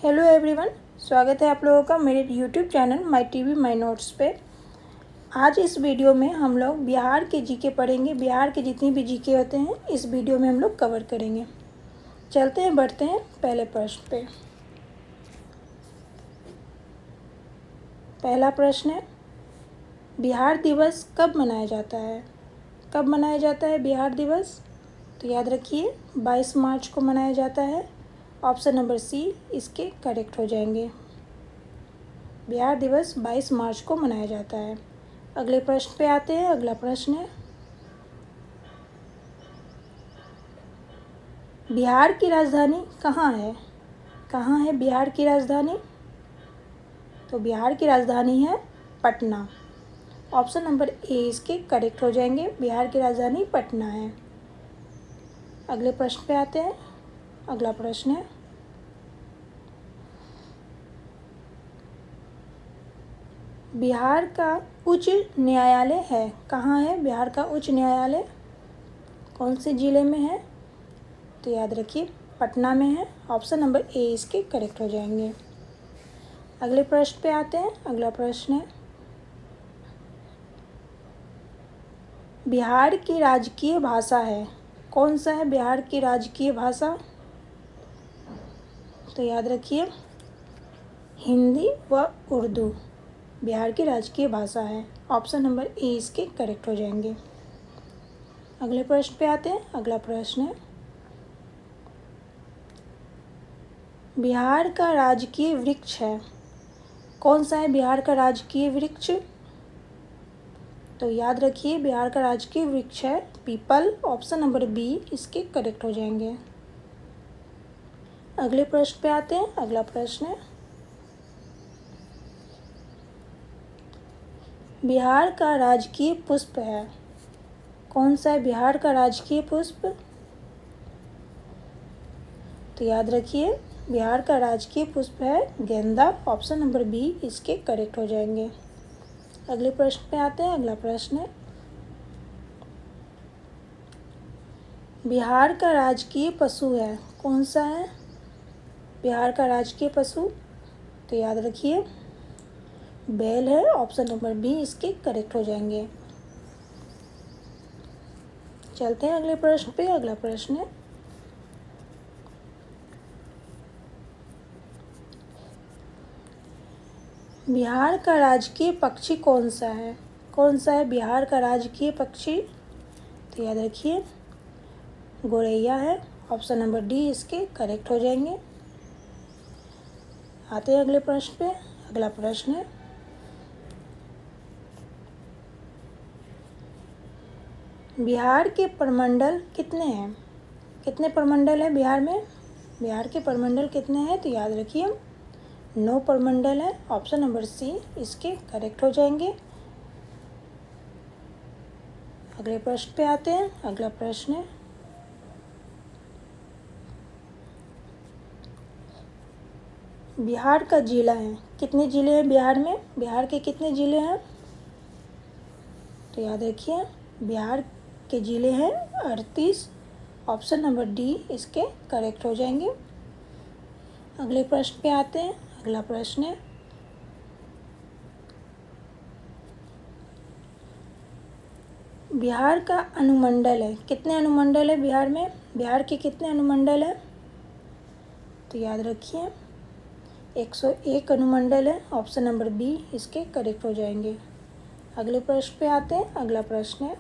Hello everyone, स्वागत है आप लोगों का मेरे YouTube channel my TV my notes पे। आज इस वीडियो में हम लोग बिहार के जीके पढ़ेंगे। बिहार के जितनी भी जीके होते हैं इस वीडियो में हम लोग कवर करेंगे। चलते हैं, बढ़ते हैं पहले प्रश्न पे। पहला प्रश्न है, बिहार दिवस कब मनाया जाता है? कब मनाया जाता है बिहार दिवस? तो याद रखिए 22 मार्च को मनाया जाता है। ऑप्शन नंबर सी इसके करेक्ट हो जाएंगे। बिहार दिवस 22 मार्च को मनाया जाता है। अगले प्रश्न पे आते हैं। अगला प्रश्न है, बिहार की राजधानी कहाँ है? कहाँ है बिहार की राजधानी? तो बिहार की राजधानी है पटना। ऑप्शन नंबर ए इसके करेक्ट हो जाएंगे। बिहार की राजधानी पटना है। अगले प्रश्न पे आते हैं। अगला प्रश्न है, बिहार का उच्च न्यायालय है कहाँ है? बिहार का उच्च न्यायालय कौन से ज़िले में है? तो याद रखिए पटना में है। ऑप्शन नंबर ए इसके करेक्ट हो जाएंगे। अगले प्रश्न पे आते हैं। अगला प्रश्न है, बिहार की राजकीय भाषा है कौन सा है? बिहार की राजकीय भाषा तो याद रखिए हिंदी व उर्दू बिहार की राजकीय भाषा है। ऑप्शन नंबर ए इसके करेक्ट हो जाएंगे। अगले प्रश्न पे आते हैं। अगला प्रश्न है, बिहार का राजकीय वृक्ष है कौन सा है? बिहार का राजकीय वृक्ष तो याद रखिए बिहार का राजकीय वृक्ष है पीपल। ऑप्शन नंबर बी इसके करेक्ट हो जाएंगे। अगले प्रश्न पे आते हैं। अगला प्रश्न है, बिहार का राजकीय पुष्प है कौन सा है? बिहार का राजकीय पुष्प तो याद रखिए बिहार का राजकीय पुष्प है गेंदा। ऑप्शन नंबर बी इसके करेक्ट हो जाएंगे। अगले प्रश्न पे आते हैं। अगला प्रश्न है, बिहार का राजकीय पशु है कौन सा है? बिहार का राजकीय पशु तो याद रखिए बैल है। ऑप्शन नंबर बी इसके करेक्ट हो जाएंगे। चलते हैं अगले प्रश्न पे। अगला प्रश्न है, बिहार का राजकीय पक्षी कौन सा है? कौन सा है बिहार का राजकीय पक्षी? तो याद रखिए गोरैया है। ऑप्शन नंबर डी इसके करेक्ट हो जाएंगे। आते हैं अगले प्रश्न पे। अगला प्रश्न है, बिहार के प्रमंडल कितने हैं? कितने प्रमंडल है बिहार में? बिहार के प्रमंडल कितने हैं? तो याद रखिए 9 प्रमंडल है। ऑप्शन नंबर सी इसके करेक्ट हो जाएंगे। अगले प्रश्न पे आते हैं। अगला प्रश्न है, बिहार का जिला है कितने ज़िले हैं बिहार में? बिहार के कितने ज़िले हैं? तो याद रखिए बिहार के ज़िले हैं 38। ऑप्शन नंबर डी इसके करेक्ट हो जाएंगे। अगले प्रश्न पे आते हैं। अगला प्रश्न है, बिहार का अनुमंडल है कितने अनुमंडल है बिहार में? बिहार के कितने अनुमंडल हैं? तो याद रखिए 101 अनुमंडल है। ऑप्शन नंबर बी इसके करेक्ट हो जाएंगे। अगले प्रश्न पे आते हैं। अगला प्रश्न है,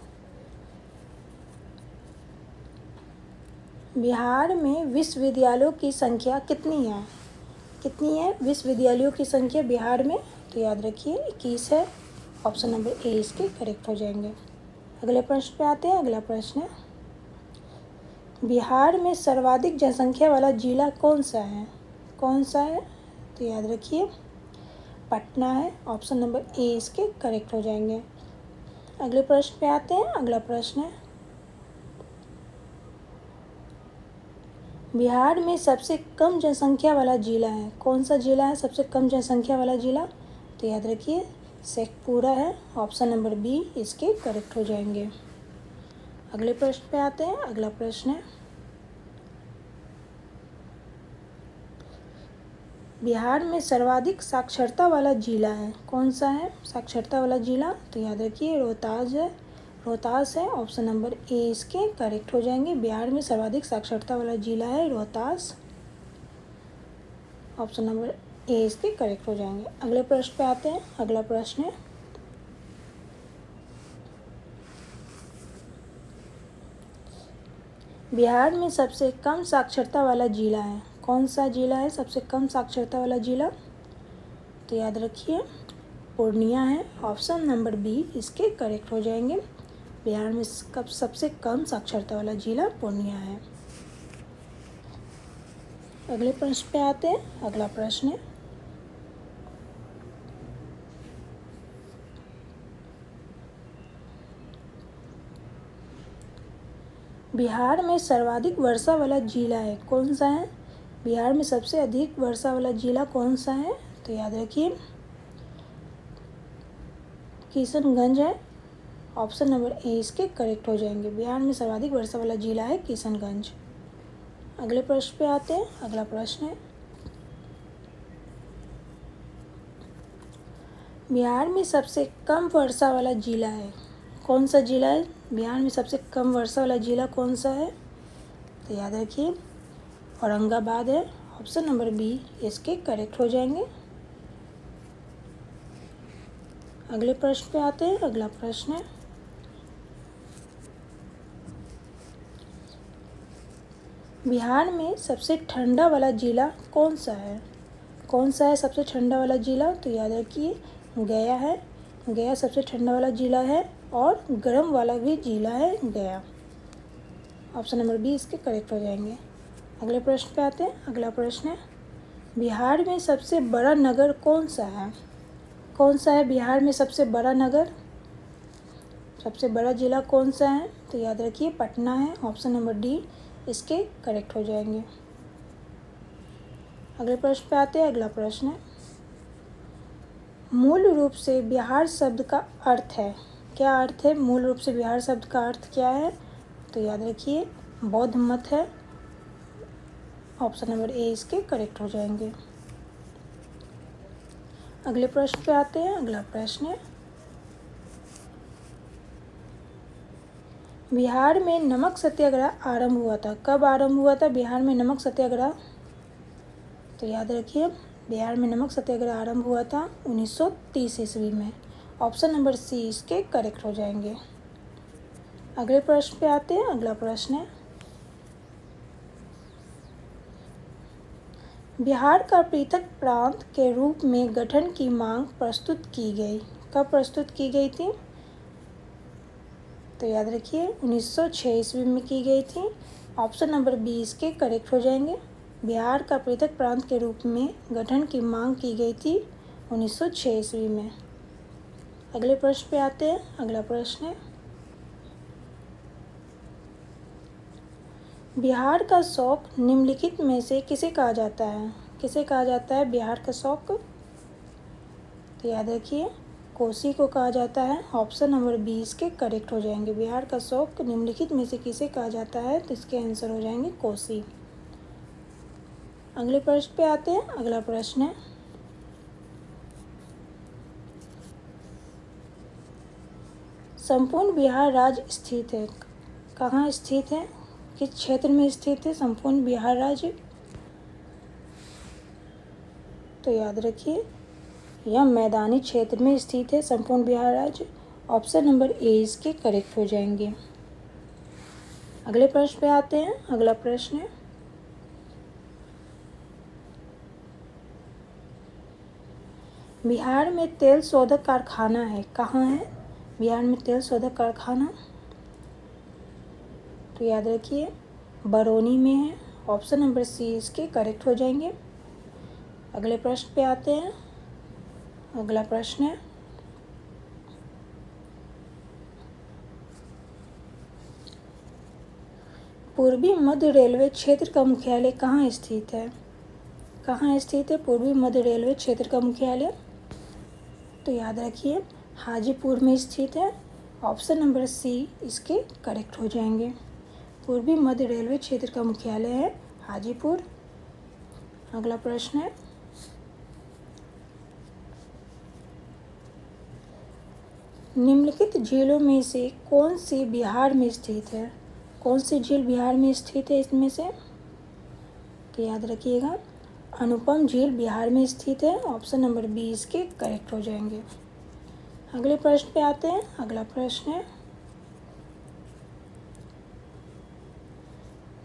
बिहार में विश्वविद्यालयों की संख्या कितनी है? कितनी है विश्वविद्यालयों की संख्या बिहार में? तो याद रखिए 21 है। ऑप्शन नंबर ए इसके करेक्ट हो जाएंगे। अगले प्रश्न पे आते हैं। अगला प्रश्न है, बिहार में सर्वाधिक जनसंख्या वाला जिला कौन सा है? कौन सा है? तो याद रखिए पटना है। ऑप्शन नंबर ए इसके करेक्ट हो जाएंगे। अगले प्रश्न पे आते हैं। अगला प्रश्न है, बिहार में सबसे कम जनसंख्या वाला जिला है कौन सा जिला है? सबसे कम जनसंख्या वाला जिला तो याद रखिए शेखपुरा है। ऑप्शन नंबर बी इसके करेक्ट हो जाएंगे। अगले प्रश्न पे आते हैं। अगला प्रश्न है, बिहार में सर्वाधिक साक्षरता वाला जिला है, कौन सा है साक्षरता वाला जिला? तो याद रखिए रोहतास है। ऑप्शन नंबर ए इसके करेक्ट हो जाएंगे। बिहार में सर्वाधिक साक्षरता वाला जिला है रोहतास। ऑप्शन नंबर ए इसके करेक्ट हो जाएंगे। अगले प्रश्न पे आते हैं। अगला प्रश्न है, बिहार में सबसे कम साक्षरता वाला जिला है, कौन सा जिला है सबसे कम साक्षरता वाला जिला? तो याद रखिए पूर्णिया है। ऑप्शन नंबर बी इसके करेक्ट हो जाएंगे। बिहार में सबसे कम साक्षरता वाला जिला पूर्णिया है। अगले प्रश्न पे आते हैं। अगला प्रश्न है, बिहार में सर्वाधिक वर्षा वाला जिला है, कौन सा है? बिहार में सबसे अधिक वर्षा वाला जिला कौन सा है? तो याद रखिए किशनगंज है। ऑप्शन नंबर ए इसके करेक्ट हो जाएंगे। बिहार में सर्वाधिक वर्षा वाला जिला है किशनगंज। अगले प्रश्न पे आते हैं। अगला प्रश्न है, बिहार में सबसे कम वर्षा वाला जिला है, कौन सा जिला है? बिहार में सबसे कम वर्षा वाला जिला कौन सा है? तो याद रखिए औरंगाबाद है। ऑप्शन नंबर बी इसके करेक्ट हो जाएंगे। अगले प्रश्न पे आते हैं। अगला प्रश्न है, बिहार में सबसे ठंडा वाला जिला कौन सा है, कौन सा है सबसे ठंडा वाला जिला? तो याद रखिए गया है। गया सबसे ठंडा वाला जिला है और गर्म वाला भी जिला है गया। ऑप्शन नंबर बी इसके करेक्ट हो जाएंगे। अगले प्रश्न पे आते हैं। अगला प्रश्न है, बिहार में सबसे बड़ा नगर कौन सा है, कौन सा है बिहार में सबसे बड़ा नगर? सबसे बड़ा जिला कौन सा है? तो याद रखिए पटना है। ऑप्शन नंबर डी इसके करेक्ट हो जाएंगे। अगले प्रश्न पे आते हैं। अगला प्रश्न है, मूल रूप से बिहार शब्द का अर्थ है, क्या अर्थ है मूल रूप से बिहार शब्द का अर्थ क्या है? तो याद रखिए बौद्ध मत है। ऑप्शन नंबर ए इसके करेक्ट हो जाएंगे। अगले प्रश्न पे आते हैं। अगला प्रश्न है, बिहार में नमक सत्याग्रह आरंभ हुआ था, कब आरंभ हुआ था बिहार में नमक सत्याग्रह? तो याद रखिए बिहार में नमक सत्याग्रह आरंभ हुआ था 1930 ईस्वी में। ऑप्शन नंबर सी इसके करेक्ट हो जाएंगे। अगले प्रश्न पे आते हैं। अगला प्रश्न है, बिहार का पृथक प्रांत के रूप में गठन की मांग प्रस्तुत की गई, कब प्रस्तुत की गई थी? तो याद रखिए 1906 ईस्वी में की गई थी। ऑप्शन नंबर बी इसके करेक्ट हो जाएंगे। बिहार का पृथक प्रांत के रूप में गठन की मांग की गई थी 1906 ईस्वी में। अगले प्रश्न पे आते हैं। अगला प्रश्न है, बिहार का शौक निम्नलिखित में से किसे कहा जाता है, किसे कहा जाता है बिहार का शौक? तो याद रखिए कोसी को कहा जाता है। ऑप्शन नंबर बी इसके करेक्ट हो जाएंगे। बिहार का शौक निम्नलिखित में से किसे कहा जाता है? तो इसके आंसर हो जाएंगे कोसी। अगले प्रश्न पे आते हैं। अगला प्रश्न है, संपूर्ण बिहार राज्य स्थित है, कहाँ स्थित है, किस क्षेत्र में स्थित है संपूर्ण बिहार राज्य? तो याद रखिए यह मैदानी क्षेत्र में स्थित है संपूर्ण बिहार राज्य। ऑप्शन नंबर ए इसके करेक्ट हो जाएंगे। अगले प्रश्न पे आते हैं। अगला प्रश्न है, बिहार में तेल शोधक कारखाना है, कहाँ है बिहार में तेल शोधक कारखाना? तो याद रखिए बरौनी में है। ऑप्शन नंबर सी इसके करेक्ट हो जाएंगे। अगले प्रश्न पे आते हैं। अगला प्रश्न है, पूर्वी मध्य रेलवे क्षेत्र का मुख्यालय कहाँ स्थित है, कहाँ स्थित है पूर्वी मध्य रेलवे क्षेत्र का मुख्यालय? तो याद रखिए हाजीपुर में स्थित है। ऑप्शन नंबर सी इसके करेक्ट हो जाएंगे। पूर्वी मध्य रेलवे क्षेत्र का मुख्यालय है हाजीपुर। अगला प्रश्न है, निम्नलिखित झीलों में से कौन सी बिहार में स्थित है? कौन सी झील बिहार में स्थित है इसमें से? तो याद रखिएगा, अनुपम झील बिहार में स्थित है। ऑप्शन नंबर बी इसके करेक्ट हो जाएंगे। अगले प्रश्न पे आते हैं। अगला प्रश्न है,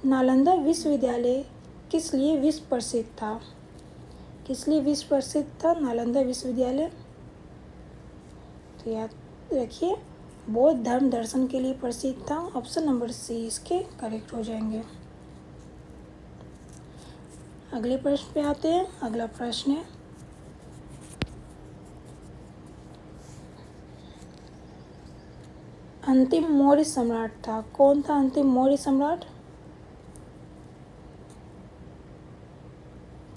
नालंदा विश्वविद्यालय किस लिए विश्व प्रसिद्ध था? किस लिए विश्व प्रसिद्ध था नालंदा विश्वविद्यालय? तो याद रखिए, बौद्ध धर्म दर्शन के लिए प्रसिद्ध था। ऑप्शन नंबर सी इसके करेक्ट हो जाएंगे। अगले प्रश्न पे आते हैं। अगला प्रश्न है, अंतिम मौर्य सम्राट था। कौन था अंतिम मौर्य सम्राट?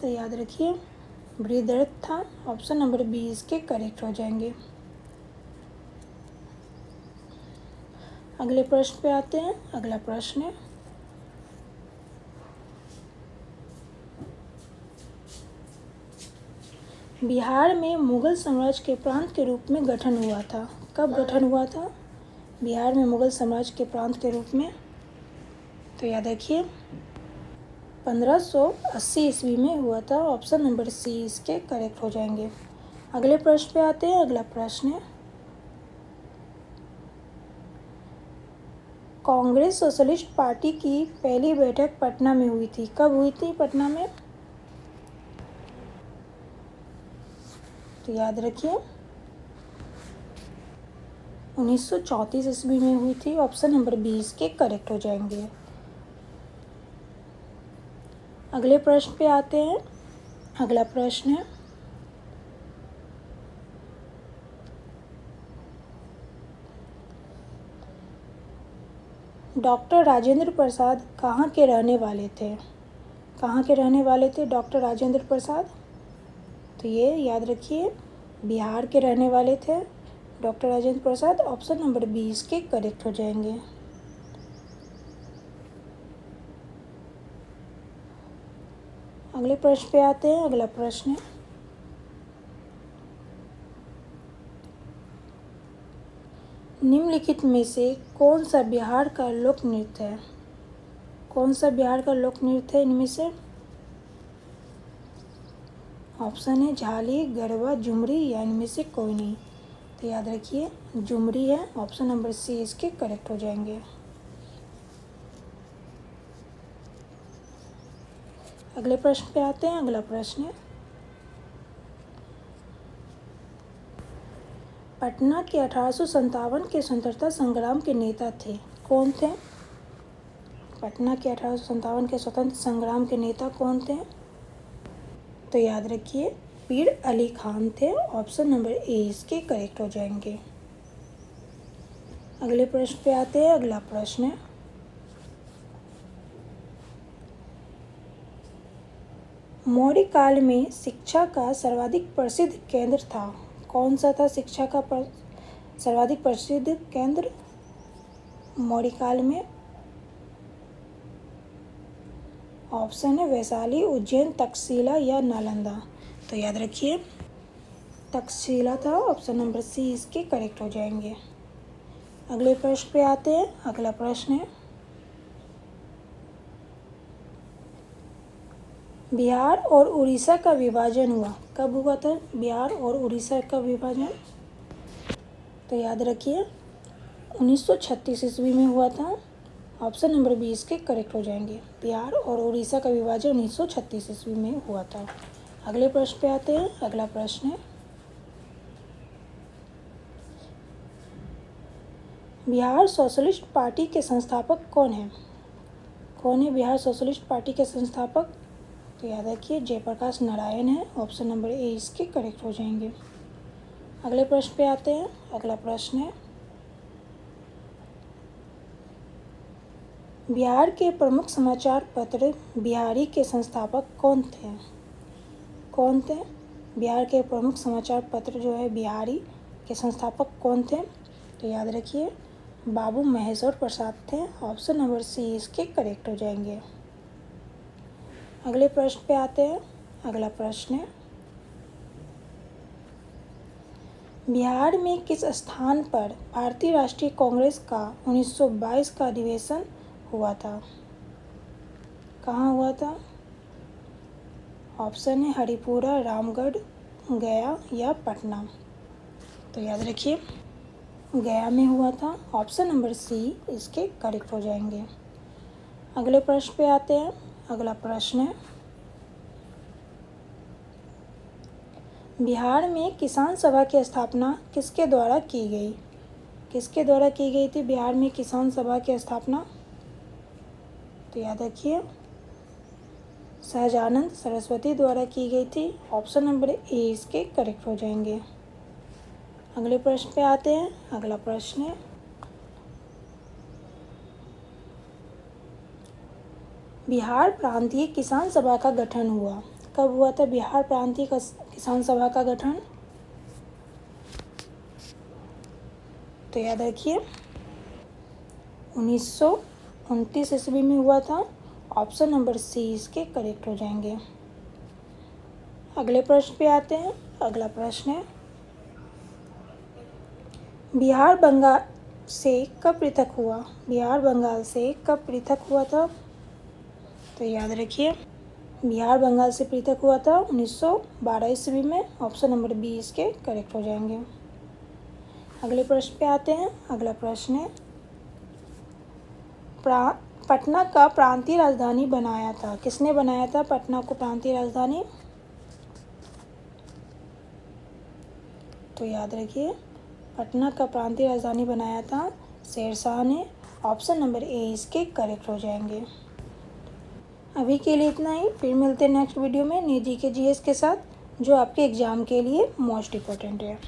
तो याद रखिए, बृहद्रथ था। ऑप्शन नंबर बी इसके करेक्ट हो जाएंगे। अगले प्रश्न पे आते हैं। अगला प्रश्न है, बिहार में मुगल साम्राज्य के प्रांत के रूप में गठन हुआ था। कब गठन हुआ था बिहार में मुगल साम्राज्य के प्रांत के रूप में? तो याद रखिए, 1580 ईस्वी में हुआ था। ऑप्शन नंबर सी इसके करेक्ट हो जाएंगे। अगले प्रश्न पे आते हैं। अगला प्रश्न है, कांग्रेस सोशलिस्ट पार्टी की पहली बैठक पटना में हुई थी। कब हुई थी पटना में? तो याद रखिए, 1934 ईस्वी में हुई थी। ऑप्शन नंबर बी इसके करेक्ट हो जाएंगे। अगले प्रश्न पे आते हैं। अगला प्रश्न है, डॉक्टर राजेंद्र प्रसाद कहाँ के रहने वाले थे? कहाँ के रहने वाले थे डॉक्टर राजेंद्र प्रसाद? तो ये याद रखिए, बिहार के रहने वाले थे doctor Rajendra Prasad. Option number B इसके करेक्ट हो जाएंगे। अगले प्रश्न पे आते हैं। अगला प्रश्न है, निम्नलिखित में से कौन सा बिहार का लोक नृत्य है? कौन सा बिहार का लोक नृत्य है इनमें से? ऑप्शन है झाली, गरबा, झुमरी या इनमें से कोई नहीं। तो याद रखिए, झुमरी है। ऑप्शन नंबर सी इसके करेक्ट हो जाएंगे। अगले प्रश्न पे आते हैं। अगला प्रश्न है, पटना के 1857 के स्वतंत्रता संग्राम के नेता थे। कौन थे? पटना के 1857 के स्वतंत्र संग्राम के नेता कौन थे? तो याद रखिए, पीर अली खान थे। ऑप्शन नंबर ए इसके करेक्ट हो जाएंगे। अगले प्रश्न पे आते हैं। अगला प्रश्न है, मौर्य काल में शिक्षा का सर्वाधिक प्रसिद्ध केंद्र था। कौन सा था शिक्षा का सर्वाधिक प्रसिद्ध केंद्र मौर्य काल में? ऑप्शन है वैशाली, उज्जैन, तक्षशिला या नालंदा। तो याद रखिए, तक्षशिला था। ऑप्शन नंबर सी इसके करेक्ट हो जाएंगे। अगले प्रश्न पे आते हैं। अगला प्रश्न है, बिहार और उड़ीसा का विभाजन हुआ। कब हुआ था बिहार और उड़ीसा का विभाजन? तो याद रखिए, 1936 ईस्वी में हुआ था। ऑप्शन नंबर बी इसके करेक्ट हो जाएंगे। बिहार और उड़ीसा का विभाजन 1936 ईस्वी में हुआ था। अगले प्रश्न पे आते हैं। अगला प्रश्न है, बिहार सोशलिस्ट पार्टी के संस्थापक कौन है? कौन है बिहार सोशलिस्ट पार्टी के संस्थापक? तो याद रखिए, जयप्रकाश नारायण है। ऑप्शन नंबर ए इसके करेक्ट हो जाएंगे। अगले प्रश्न पे आते हैं। अगला प्रश्न है, बिहार के प्रमुख समाचार पत्र बिहारी के संस्थापक कौन थे? कौन थे बिहार के प्रमुख समाचार पत्र जो है बिहारी के संस्थापक कौन थे? तो याद रखिए, बाबू महेश्वर प्रसाद थे। ऑप्शन नंबर सी इसके करेक्ट हो जाएंगे। अगले प्रश्न पे आते हैं। अगला प्रश्न है, बिहार में किस स्थान पर भारतीय राष्ट्रीय कांग्रेस का 1922 का अधिवेशन हुआ था? कहाँ हुआ था? ऑप्शन है हरिपुरा, रामगढ़, गया या पटना। तो याद रखिए गया में हुआ था। ऑप्शन नंबर सी इसके करेक्ट हो जाएंगे। अगले प्रश्न पे आते हैं। अगला प्रश्न है, बिहार में किसान सभा की स्थापना किसके द्वारा की गई? किसके द्वारा की गई थी बिहार में किसान सभा की स्थापना? तो याद रखिए सहजानंद सरस्वती द्वारा की गई थी। ऑप्शन नंबर ए इसके करेक्ट हो जाएंगे। अगले प्रश्न पे आते हैं। अगला प्रश्न है, बिहार प्रांतीय किसान सभा का गठन हुआ कब हुआ था? बिहार प्रांतीय किसान सभा का गठन, तो याद रखिए 1929 ईस्वी में हुआ था। ऑप्शन नंबर सी इसके करेक्ट हो जाएंगे। अगले प्रश्न पे आते हैं। अगला प्रश्न है, बिहार बंगाल से कब पृथक हुआ? बिहार बंगाल से कब पृथक हुआ था? तो याद रखिए बिहार बंगाल से पृथक हुआ था 1912 ईस्वी में। ऑप्शन नंबर बी इसके करेक्ट हो जाएंगे। अगले प्रश्न पे आते हैं। अगला प्रश्न है, पटना का प्रांतीय राजधानी बनाया था? किसने बनाया था पटना को प्रांतीय राजधानी? तो याद रखिए पटना का प्रांतीय राजधानी बनाया था शेरशाह ने। ऑप्शन नंबर ए इसके करेक्ट हो जाएंगे। अभी के लिए इतना ही। फिर मिलते हैं नेक्स्ट वीडियो में नई जीके जीएस के साथ, जो आपके एग्ज़ाम के लिए मोस्ट इम्पोर्टेंट है।